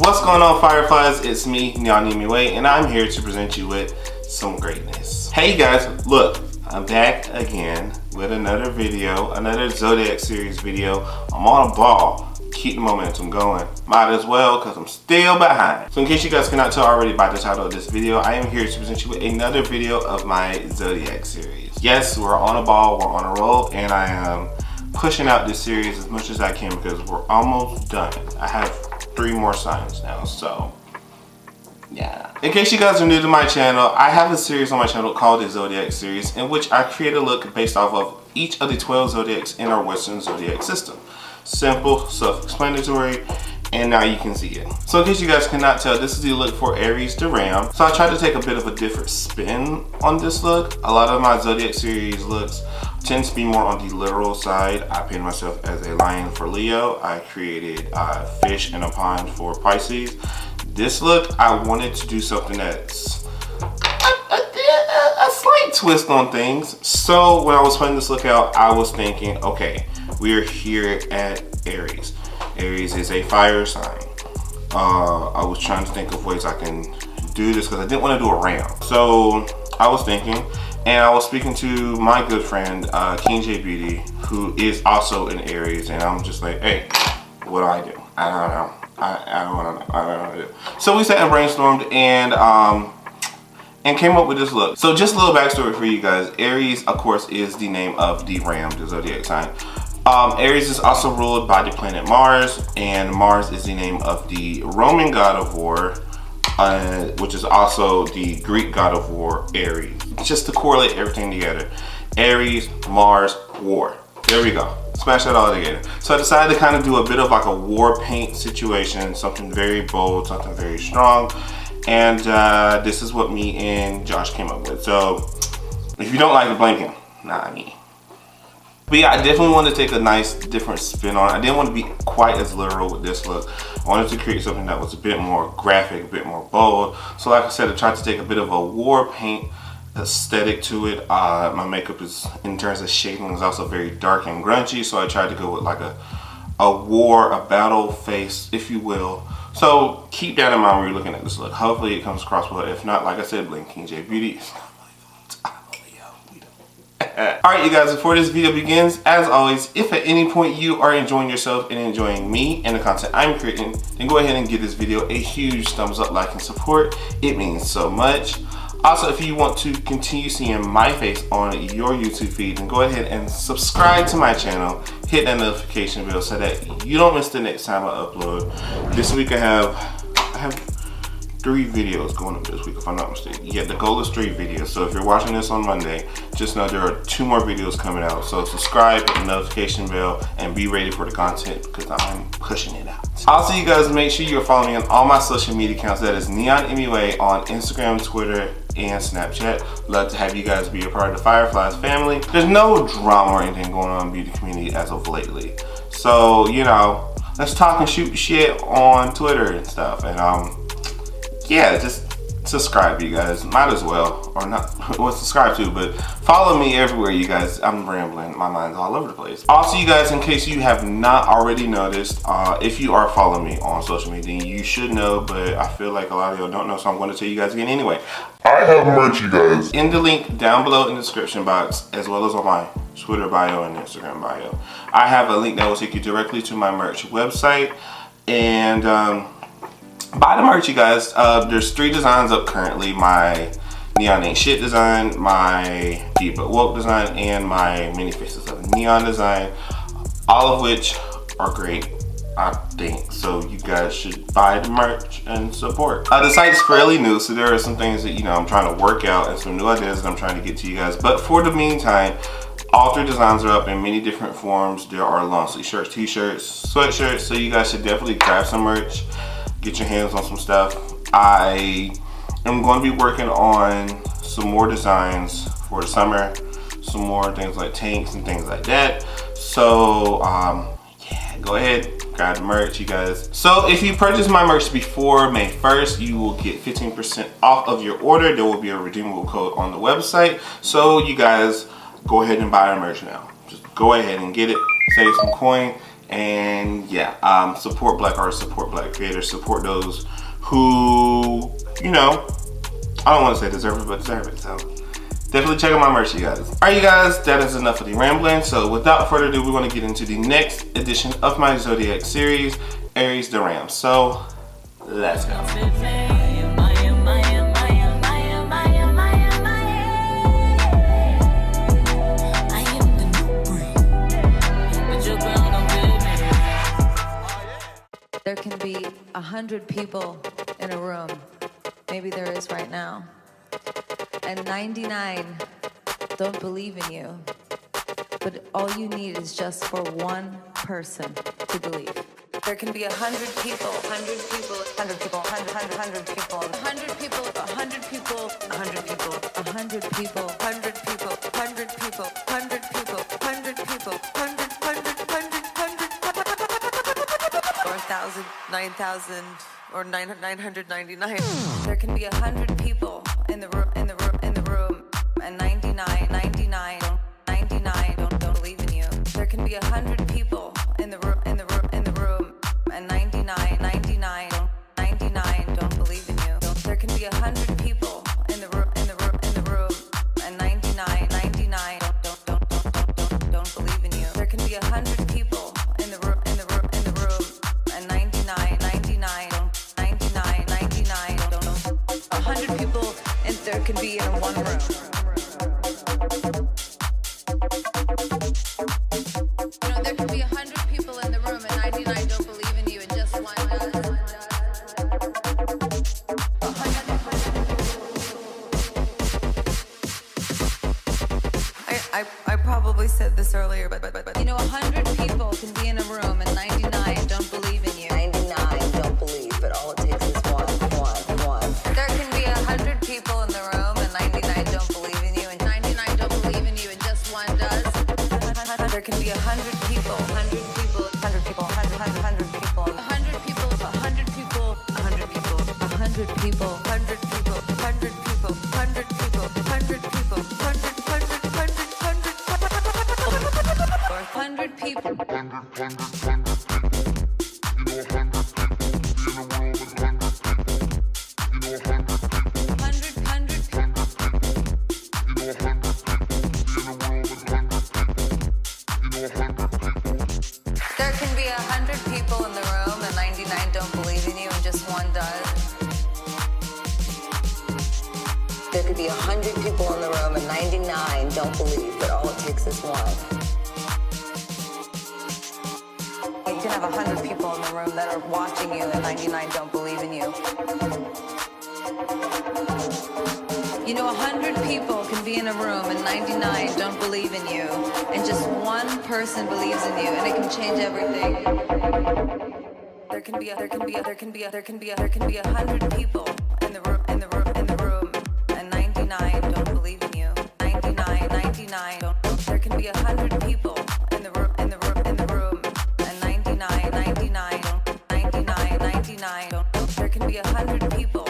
What's going on, Fireflies? It's me, Nyanimiwe, and I'm here to present you with some greatness. Hey guys, look, I'm back again with another video, another Zodiac series video. I'm on a ball. Keep the momentum going. Might as well, because I'm still behind. So in case you guys cannot tell already by the title of this video, I am here to present you with another video of my Zodiac series. Yes, we're on a ball, we're on a roll, and I am pushing out this series as much as I can because we're almost done. I have 3 more signs now, so yeah. In case you guys are new to my channel, I have a series on my channel called the Zodiac series, in which I create a look based off of each of the 12 zodiacs in our Western zodiac system. Simple, self-explanatory, and now you can see it. So in case you guys cannot tell, this is the look for Aries to Ram. So I tried to take a bit of a different spin on this look. A lot of my Zodiac series looks tend to be more on the literal side. I painted myself as a lion for Leo. I created a fish in a pond for Pisces. This look, I wanted to do something that's a slight twist on things. So when I was putting this look out, I was thinking, okay, we are here at Aries. Aries is a fire sign. I was trying to think of ways I can do this because I didn't want to do a ram. So I was thinking, and I was speaking to my good friend, King Jaybee, who is also in Aries, and I'm just like, hey, what do I do? I don't know. I don't want to know. I don't know what to do. So we sat and brainstormed and came up with this look. So just a little backstory for you guys. Aries, of course, is the name of the ram, the zodiac sign. Aries is also ruled by the planet Mars, and Mars is the name of the Roman god of war, which is also the Greek god of war, Aries. Just to correlate everything together. Aries, Mars, war. There we go. Smash that all together. So I decided to kind of do a bit of like a war paint situation, something very bold, something very strong. And this is what me and Josh came up with. So if you don't like it, blame him, not me. But yeah, I definitely wanted to take a nice different spin on it. I didn't want to be quite as literal with this look. I wanted to create something that was a bit more graphic, a bit more bold. So like I said, I tried to take a bit of a war paint aesthetic to it. My makeup is, in terms of shading, is also very dark and grungy. So I tried to go with like a war, a battle face, if you will. So keep that in mind when you're looking at this look. Hopefully it comes across well. If not, like I said, blame King J Beauty. Alright you guys, before this video begins, as always, if at any point you are enjoying yourself and enjoying me and the content I'm creating, then go ahead and give this video a huge thumbs up, like, and support. It means so much. Also, if you want to continue seeing my face on your YouTube feed, then go ahead and subscribe to my channel. Hit that notification bell so that you don't miss the next time I upload. This week I have 3 videos going up this week, if I'm not mistaken. Yeah, the goal is 3 videos. So if you're watching this on Monday, just know there are 2 more videos coming out. So subscribe, hit the notification bell, and be ready for the content because I'm pushing it out. Also, you guys, make sure you're following me on all my social media accounts. That is Nyanimiwe on Instagram, Twitter, and Snapchat. Love to have you guys be a part of the Fireflies family. There's no drama or anything going on in the beauty community as of lately. So, you know, let's talk and shoot shit on Twitter and stuff. And yeah, just subscribe, you guys. Might as well, or not, well, subscribe too, but follow me everywhere, you guys. I'm rambling, my mind's all over the place. Also, you guys, in case you have not already noticed, if you are following me on social media, you should know, but I feel like a lot of y'all don't know, so I'm going to tell you guys again anyway. I have merch, you guys. In the link down below in the description box, as well as on my Twitter bio and Instagram bio, I have a link that will take you directly to my merch website, and buy the merch, you guys. There's 3 designs up currently. My Neon Ain't Shit design, my Deep But Woke design, and my Many Faces of Neon design. All of which are great, I think. So you guys should buy the merch and support. The site's fairly new, so there are some things that, you know, I'm trying to work out and some new ideas that I'm trying to get to you guys. But for the meantime, all 3 designs are up in many different forms. There are long sleeve shirts, t-shirts, sweatshirts, so you guys should definitely grab some merch. Get your hands on some stuff. I am going to be working on some more designs for the summer, some more things like tanks and things like that. So yeah, go ahead, grab the merch, you guys. So if you purchase my merch before May 1st, you will get 15% off of your order. There will be a redeemable code on the website. So you guys, go ahead and buy our merch now. Just go ahead and get it, save some coin, And yeah, support black artists, support black creators, support those who, you know, I don't want to say deserve it, but deserve it. So definitely check out my merch, you guys. All right, you guys, that is enough of the rambling. So without further ado, we're going to get into the next edition of my Zodiac series, Aries the Ram. So let's go. There can be 100 people in a room, maybe there is right now, and 99 don't believe in you, but all you need is just for one person to believe. There can be 100 people, 100 people, 100 people, 100 people, 100 people, 100 people, 100 people, 100 people, 100 people, 100 people, 100 people, 100 people, 1,000, 9,000, or 999. There can be 100 people in the room, and 99 don't believe in you. There can be 100 people in the room, and 99 don't believe in you. There can be 100 people in the room, and 99 don't believe in you. There can be 100 people in the room, and 99 don't. 100 people, and there can be in one room. You know, there can be 100 people in the room, and 99 don't believe in you, and just one does. I probably said this earlier, but you know, 100 people can be in a room, and 99 don't believe in you. 99 don't believe, but all it takes is one. There can be 100 people in the room, and 99 don't believe in you, and 99 don't believe in you, and just one does. There can be 100 people, 100 people, 100 people, 100 people, 100 people, 100 people, 100 people, 100 people, 100 people, 100 people, 100 people, 100 people, 100 people. There can be 100 people in the room, and 99 don't believe in you, and just one does. There could be 100 people in the room, and 99 don't believe, but all it takes is one. You can have 100 people in the room that are watching you, and 99 don't believe in you. You know, 100 people can be in a room, and 99 don't believe in you, and just one person believes in you, and it can change everything. There can be 100 people in the room, and 99 don't believe in you. 99 don't. There can be 100 people in the room, and 99 don't. There can be 100 people